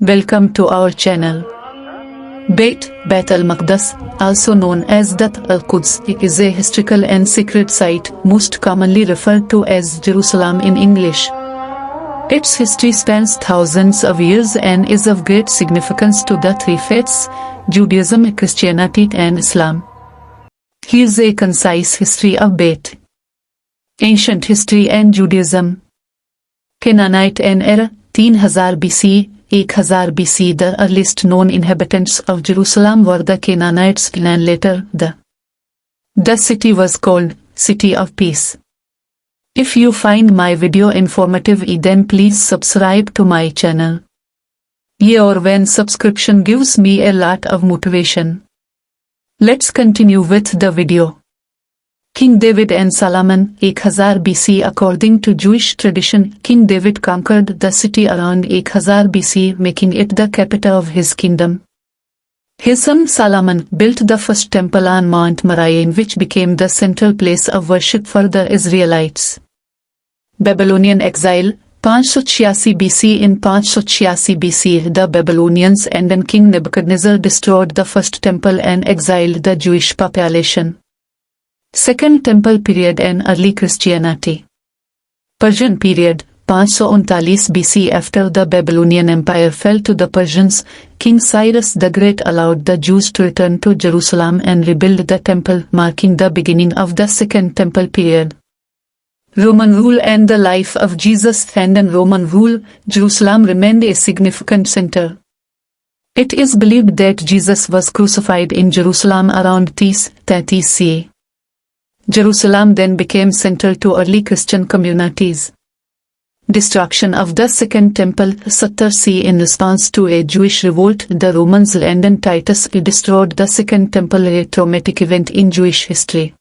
Welcome to our channel. Beit al-Maqdis, also known as the Al-Quds, is a historical and sacred site, most commonly referred to as Jerusalem in English. Its history spans thousands of years and is of great significance to the three faiths, Judaism, Christianity and Islam. Here's a concise history of Beit. Ancient history and Judaism. Canaanite and era, 3000 BC, 1000 BC. The earliest known inhabitants of Jerusalem were the Canaanites and later the city was called City of Peace. If you find my video informative, then please subscribe to my channel. Your subscription gives me a lot of motivation. Let's continue with the video. King David and Solomon, 1000 BC. According to Jewish tradition, King David conquered the city around 1000 BC, making it the capital of his kingdom. His son Solomon built the first temple on Mount Moriah, which became the central place of worship for the Israelites. Babylonian exile, 586 BC. In 586 BC, the Babylonians and then King Nebuchadnezzar destroyed the first temple and exiled the Jewish population. Second Temple period and early Christianity. Persian period, 539 BC. After the Babylonian Empire fell to the Persians, King Cyrus the Great allowed the Jews to return to Jerusalem and rebuild the temple, marking the beginning of the Second Temple period. Roman rule and the life of Jesus. Under Roman rule, Jerusalem remained a significant center. It is believed that Jesus was crucified in Jerusalem around 30 CE. Jerusalem then became central to early Christian communities. Destruction of the Second Temple, 70 CE. In response to a Jewish revolt, the Romans and Titus destroyed the Second Temple, a traumatic event in Jewish history.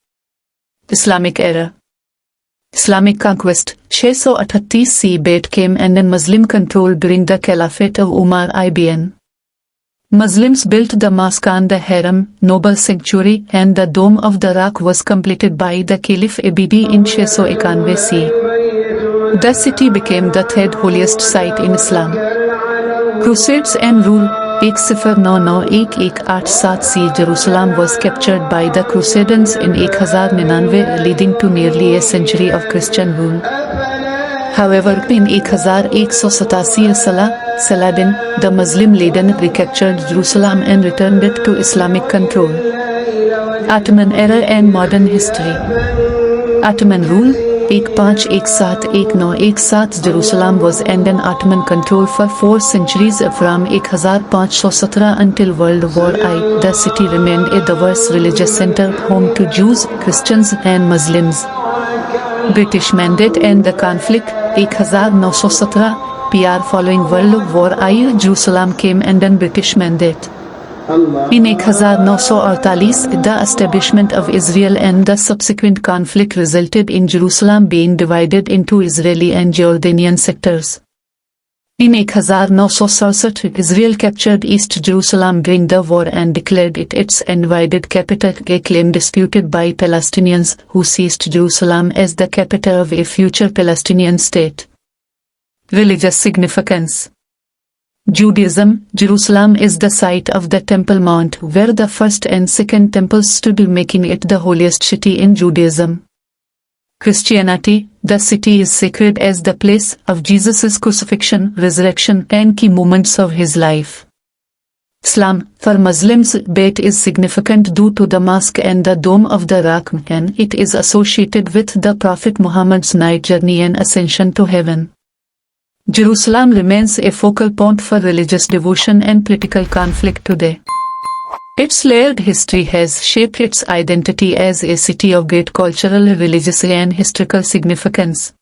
Islamic era. Islamic conquest, 638 CE. Beit came under Muslim control during the Caliphate of Umar ibn. Muslims built the mosque on the Haram, noble sanctuary, and the Dome of the Rock was completed by the Caliph Abidi in 691 CE. The city became the third holiest site in Islam. Crusades and rule, 1099-1187 CE. Jerusalem was captured by the Crusaders in 1099, leading to nearly a century of Christian rule. However, in 1187 Saladin, the Muslim leader, recaptured Jerusalem and returned it to Islamic control. Ottoman era and modern history. Ottoman rule, 1517-1917. Jerusalem was under Ottoman control for 4 centuries. From 1517 until World War I, the city remained a diverse religious center, home to Jews, Christians and Muslims. British Mandate and the conflict, 1917 PR. Following World War I, Jerusalem came under British Mandate. In 1948, the establishment of Israel and the subsequent conflict resulted in Jerusalem being divided into Israeli and Jordanian sectors. In 1967, Israel captured East Jerusalem during the war and declared it its undivided capital, a claim disputed by Palestinians, who seized Jerusalem as the capital of a future Palestinian state. Religious significance. Judaism. Jerusalem is the site of the Temple Mount, where the first and second temples stood, making it the holiest city in Judaism. Christianity. The city is sacred as the place of Jesus' crucifixion, resurrection, and key moments of his life. Islam. For Muslims, Beit is significant due to the mosque and the Dome of the Rock, and it is associated with the Prophet Muhammad's night journey and ascension to heaven. Jerusalem remains a focal point for religious devotion and political conflict today. Its layered history has shaped its identity as a city of great cultural, religious and historical significance.